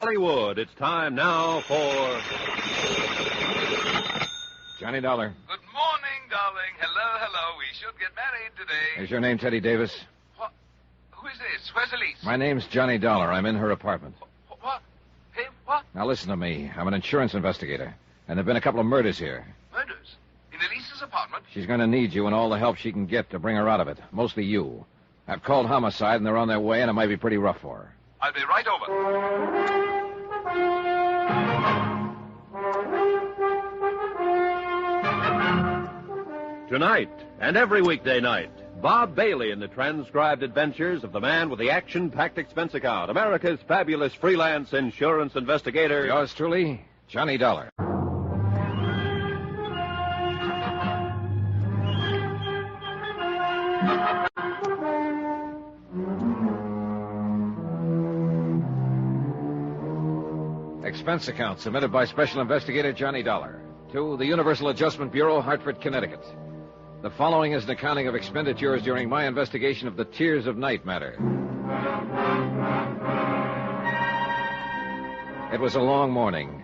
Hollywood. It's time now for... Johnny Dollar. Good morning, darling. Hello. We should get married today. Is your name Teddy Davis? What? Who is this? Where's Elise? My name's Johnny Dollar. I'm in her apartment. What? Hey, what? Now listen to me. I'm an insurance investigator, and there've been a couple of murders here. Murders? In Elise's apartment? She's going to need you and all the help she can get to bring her out of it. Mostly you. I've called homicide, and they're on their way, and it might be pretty rough for her. I'll be right over. Tonight, and every weekday night, Bob Bailey in the transcribed adventures of the man with the action-packed expense account, America's fabulous freelance insurance investigator. Yours truly, Johnny Dollar. Expense account submitted by Special Investigator Johnny Dollar to the Universal Adjustment Bureau, Hartford, Connecticut. The following is an accounting of expenditures during my investigation of the Tears of Night matter. It was a long morning,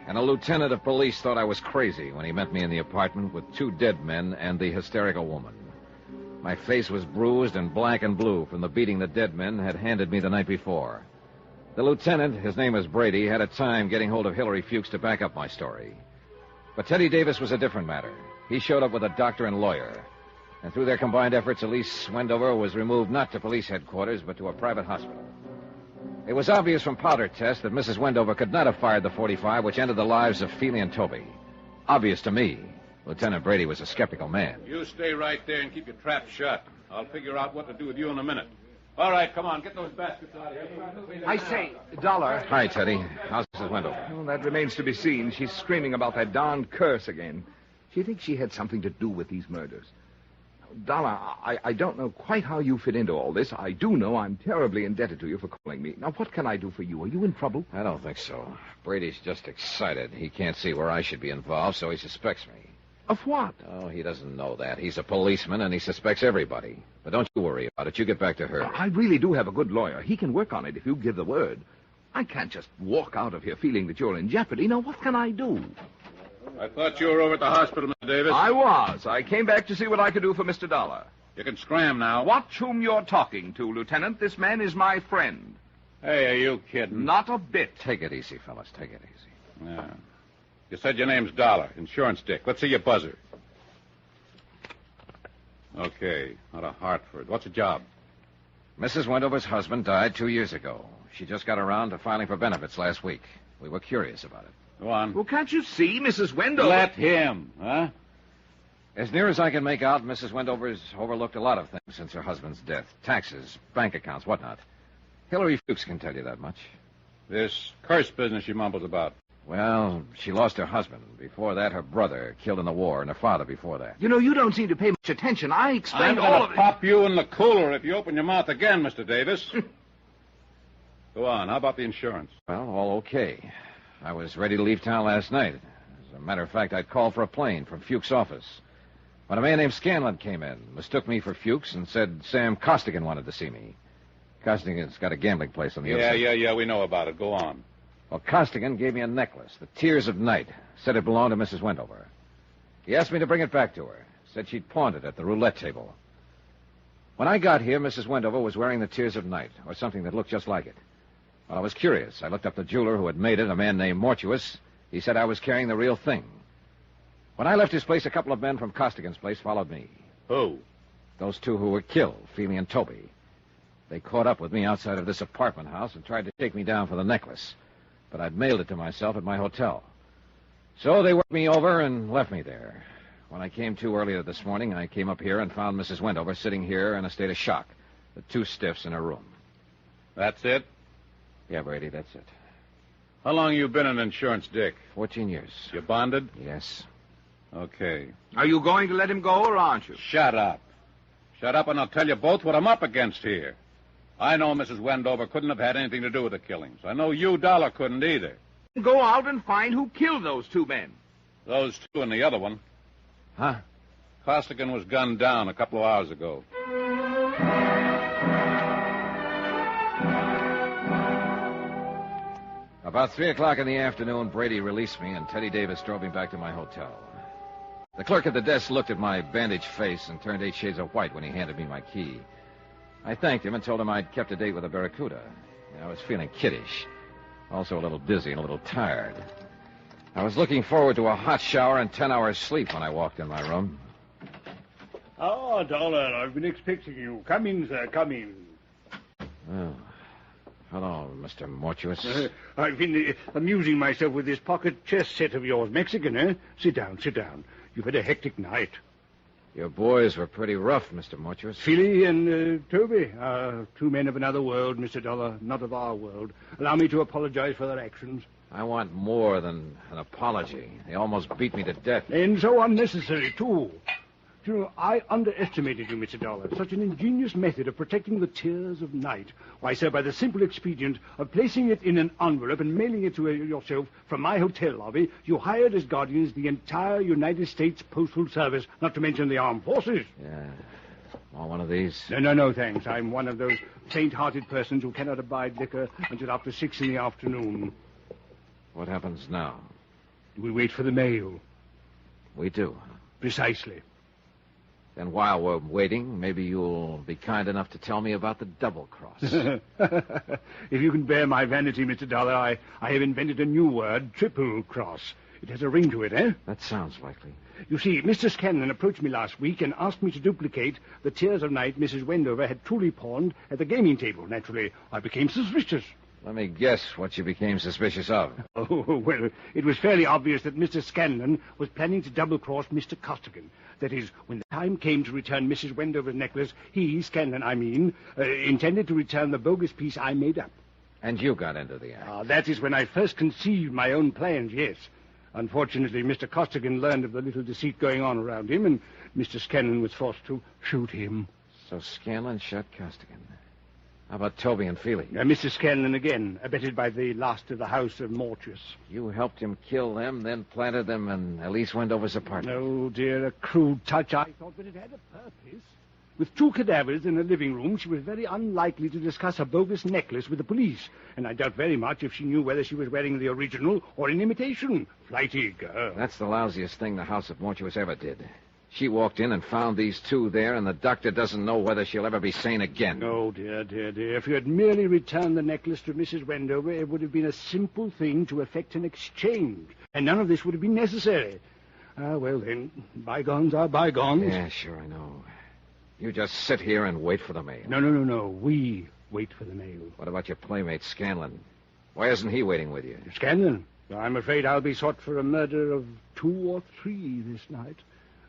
and a lieutenant of police thought I was crazy when he met me in the apartment with two dead men and the hysterical woman. My face was bruised and black and blue from the beating the dead men had handed me the night before. The lieutenant, his name is Brady, had a time getting hold of Hillary Fuchs to back up my story. But Teddy Davis was a different matter. He showed up with a doctor and lawyer. And through their combined efforts, Elise Wendover was removed not to police headquarters, but to a private hospital. It was obvious from powder tests that Mrs. Wendover could not have fired the .45 which ended the lives of Feely and Toby. Obvious to me. Lieutenant Brady was a skeptical man. You stay right there and keep your trap shut. I'll figure out what to do with you in a minute. All right, come on, get those baskets out of here. I say, Dollar. Hi, Teddy. How's Mrs. Wendover? Well, that remains to be seen. She's screaming about that darned curse again. She thinks she had something to do with these murders. Dollar, I don't know quite how you fit into all this. I do know I'm terribly indebted to you for calling me. Now, what can I do for you? Are you in trouble? I don't think so. Brady's just excited. He can't see where I should be involved, so he suspects me. Of what? Oh, he doesn't know that. He's a policeman, and he suspects everybody. But don't you worry about it. You get back to her. I really do have a good lawyer. He can work on it if you give the word. I can't just walk out of here feeling that you're in jeopardy. Now, what can I do? I thought you were over at the hospital, Mr. Davis. I was. I came back to see what I could do for Mr. Dollar. You can scram now. Watch whom you're talking to, Lieutenant. This man is my friend. Hey, are you kidding? Not a bit. Take it easy, fellas. Take it easy. Yeah. You said your name's Dollar, insurance dick. Let's see your buzzer. Okay, out of Hartford. What's the job? Mrs. Wendover's husband died 2 years ago. She just got around to filing for benefits last week. We were curious about it. Go on. Well, can't you see, Mrs. Wendover? Let him, huh? As near as I can make out, Mrs. Wendover's overlooked a lot of things since her husband's death. Taxes, bank accounts, whatnot. Hillary Fuchs can tell you that much. This curse business she mumbles about. Well, she lost her husband. Before that, her brother, killed in the war, and her father before that. You know, you don't seem to pay much attention. I explained I'm all going of to it. pop you in the cooler if you open your mouth again, Mr. Davis. Go on. How about the insurance? Well, all okay. I was ready to leave town last night. As a matter of fact, I'd called for a plane from Fuchs' office. When a man named Scanlon came in, mistook me for Fuchs, and said Sam Costigan wanted to see me. Costigan's got a gambling place on the other side. Yeah, we know about it. Go on. Well, Costigan gave me a necklace, the Tears of Night. Said it belonged to Mrs. Wendover. He asked me to bring it back to her. Said she'd pawned it at the roulette table. When I got here, Mrs. Wendover was wearing the Tears of Night, or something that looked just like it. Well, I was curious. I looked up the jeweler who had made it, a man named Mortuus. He said I was carrying the real thing. When I left his place, a couple of men from Costigan's place followed me. Who? Those two who were killed, Feely and Toby. They caught up with me outside of this apartment house and tried to take me down for the necklace. But I'd mailed it to myself at my hotel. So they worked me over and left me there. When I came to earlier this morning, I came up here and found Mrs. Wendover sitting here in a state of shock. The two stiffs in her room. That's it? Yeah, Brady, that's it. How long you been an insurance dick? 14 years. You bonded? Yes. Okay. Are you going to let him go, or aren't you? Shut up. Shut up, and I'll tell you both what I'm up against here. I know Mrs. Wendover couldn't have had anything to do with the killings. I know you, Dollar, couldn't either. Go out and find who killed those two men. Those two and the other one. Huh? Costigan was gunned down a couple of hours ago. A About 3 o'clock in the afternoon, Brady released me, and Teddy Davis drove me back to my hotel. The clerk at the desk looked at my bandaged face and turned 8 shades of white when he handed me my key. I thanked him and told him I'd kept a date with a Barracuda. I was feeling kiddish, also a little dizzy and a little tired. I was looking forward to a hot shower and 10 hours sleep when I walked in my room. Oh, Dollar, I've been expecting you. Come in, sir, come in. Oh. Hello, Mr. Mortuus. I've been amusing myself with this pocket chess set of yours. Mexican, eh? Sit down, sit down. You've had a hectic night. Your boys were pretty rough, Mr. Mortuus. Philly and Toby, 2 men of another world, Mr. Dollar, not of our world. Allow me to apologize for their actions. I want more than an apology. They almost beat me to death. And so unnecessary, too. You know, I underestimated you, Mr. Dollar. Such an ingenious method of protecting the tears of night. Why, sir, by the simple expedient of placing it in an envelope and mailing it to yourself from my hotel lobby, you hired as guardians the entire United States Postal Service, not to mention the armed forces. Yeah. Want one of these? No, thanks. I'm one of those faint-hearted persons who cannot abide liquor until after 6 in the afternoon. What happens now? We wait for the mail. We do. Precisely. Then while we're waiting, maybe you'll be kind enough to tell me about the double cross. If you can bear my vanity, Mr. Dollar, I have invented a new word, triple cross. It has a ring to it, eh? That sounds likely. You see, Mr. Scanlon approached me last week and asked me to duplicate the Tears of Night Mrs. Wendover had truly pawned at the gaming table. Naturally, I became suspicious. Let me guess what you became suspicious of. Oh, well, it was fairly obvious that Mr. Scanlon was planning to double-cross Mr. Costigan. That is, when the time came to return Mrs. Wendover's necklace, he, Scanlon, intended to return the bogus piece I made up. And you got into the act. That is when I first conceived my own plans, yes. Unfortunately, Mr. Costigan learned of the little deceit going on around him, and Mr. Scanlon was forced to shoot him. So Scanlon shot Costigan. How about Toby and Feely? Mr. Scanlon again, abetted by the last of the house of Mortius. You helped him kill them, then planted them in Elise Wendover's apartment. Oh, dear, a crude touch, I thought, but it had a purpose. With 2 cadavers in the living room, she was very unlikely to discuss a bogus necklace with the police, and I doubt very much if she knew whether she was wearing the original or an imitation. Flighty girl. That's the lousiest thing the house of Mortuus ever did. She walked in and found these 2 there, and the doctor doesn't know whether she'll ever be sane again. Oh, dear. If you had merely returned the necklace to Mrs. Wendover, it would have been a simple thing to effect an exchange, and none of this would have been necessary. Well, then, bygones are bygones. Yeah, sure, I know. You just sit here and wait for the mail. No. We wait for the mail. What about your playmate, Scanlon? Why isn't he waiting with you? Scanlon? I'm afraid I'll be sought for a murder of 2 or 3 this night.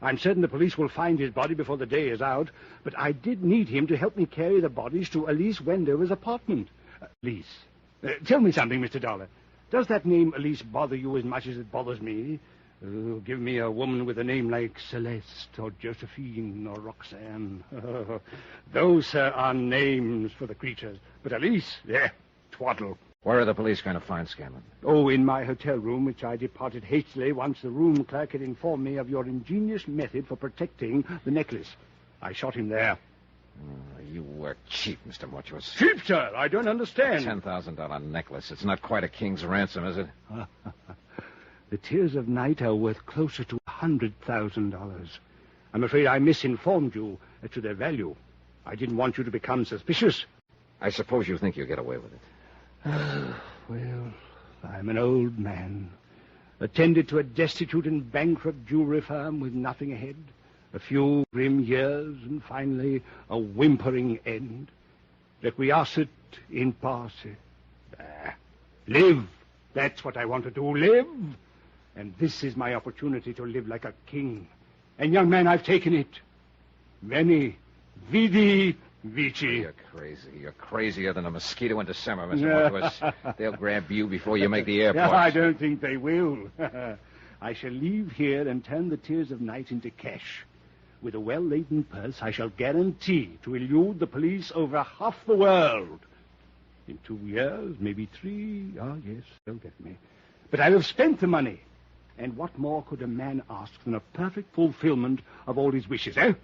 I'm certain the police will find his body before the day is out, but I did need him to help me carry the bodies to Elise Wendover's apartment. Elise. Tell me something, Mr. Dollar. Does that name Elise bother you as much as it bothers me? Give me a woman with a name like Celeste or Josephine or Roxanne. Those, sir, are names for the creatures. But Elise, twaddle. Where are the police going to find Scanlon? Oh, in my hotel room, which I departed hastily once the room clerk had informed me of your ingenious method for protecting the necklace. I shot him there. You were cheap, Mr. Mortuus. Cheap, sir? I don't understand. $10,000 necklace. It's not quite a king's ransom, is it? The Tears of Night are worth closer to $100,000. I'm afraid I misinformed you as to their value. I didn't want you to become suspicious. I suppose you think you'll get away with it. Well, I'm an old man, attended to a destitute and bankrupt jewelry firm with nothing ahead, a few grim years, and finally a whimpering end. Requiescit in pace. Live. That's what I want to do, live. And this is my opportunity to live like a king. And, young man, I've taken it. Veni, vidi, vici. You're crazy. You're crazier than a mosquito in December, Mr. Mortuus. They'll grab you before you make the airport. I don't think they will. I shall leave here and turn the Tears of Night into cash. With a well-laden purse, I shall guarantee to elude the police over half the world. In 2 years, maybe 3, yes, they'll get me. But I'll have spent the money. And what more could a man ask than a perfect fulfillment of all his wishes, eh?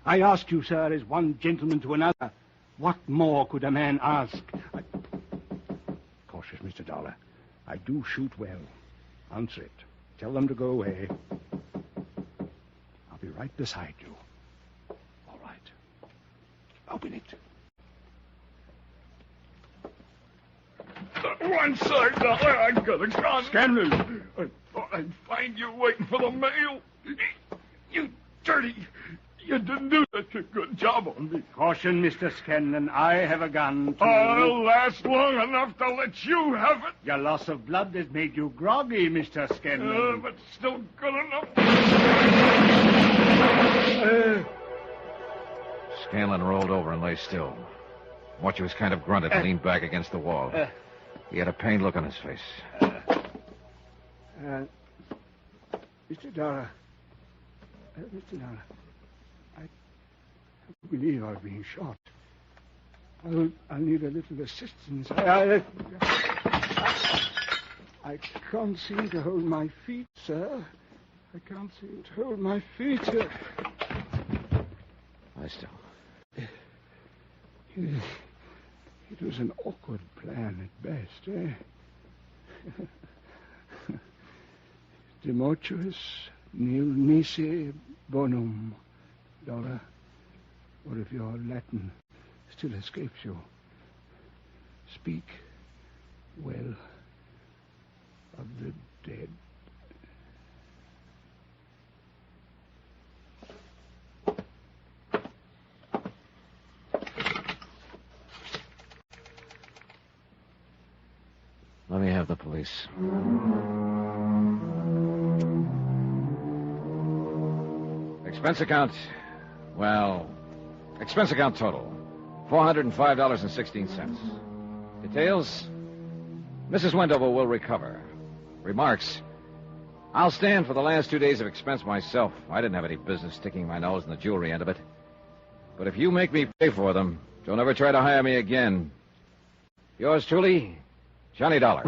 I ask you, sir, as one gentleman to another, what more could a man ask? Cautious, Mr. Dollar. I do shoot well. Answer it. Tell them to go away. I'll be right beside you. All right. Open it. One side, Dollar. I got a gun. Scanlon! I thought I'd find you waiting for the mail. You dirty. You didn't do such a good job on me. Caution, Mr. Scanlon. I have a gun, too. I'll last long enough to let you have it. Your loss of blood has made you groggy, Mr. Scanlon. But still good enough. Scanlon rolled over and lay still. Watchers kind of grunted and leaned back against the wall. He had a pained look on his face. Mr. Dollar. Mr. Dollar. I believe I've been shot. I'll need a little assistance. I can't seem to hold my feet, sir. I can't seem to hold my feet. Lie still. It was an awkward plan at best, eh? De mortuis nil nisi bonum, Dollar. Or if your Latin still escapes you, speak well of the dead. Let me have the police. Expense account. Well, expense account total. $405.16. Details. Mrs. Wendover will recover. Remarks. I'll stand for the last 2 days of expense myself. I didn't have any business sticking my nose in the jewelry end of it. But if you make me pay for them, don't ever try to hire me again. Yours truly, Johnny Dollar.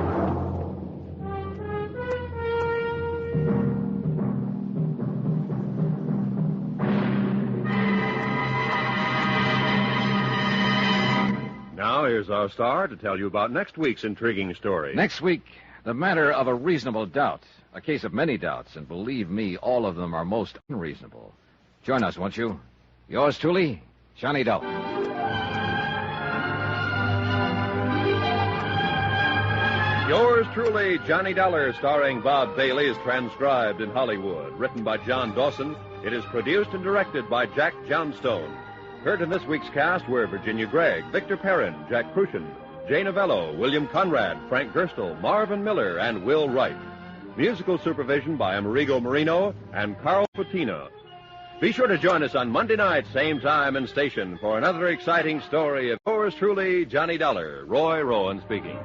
Now, here's our star to tell you about next week's intriguing story. Next week, the matter of a reasonable doubt. A case of many doubts, and believe me, all of them are most unreasonable. Join us, won't you? Yours truly, Johnny Dollar. Yours truly, Johnny Dollar, starring Bob Bailey, is transcribed in Hollywood. Written by John Dawson, it is produced and directed by Jack Johnstone. Heard in this week's cast were Virginia Gregg, Victor Perrin, Jack Crucian, Jay Novello, William Conrad, Frank Gerstle, Marvin Miller, and Will Wright. Musical supervision by Amerigo Marino and Carl Fatina. Be sure to join us on Monday night, same time and station, for another exciting story of yours truly, Johnny Dollar. Roy Rowan speaking.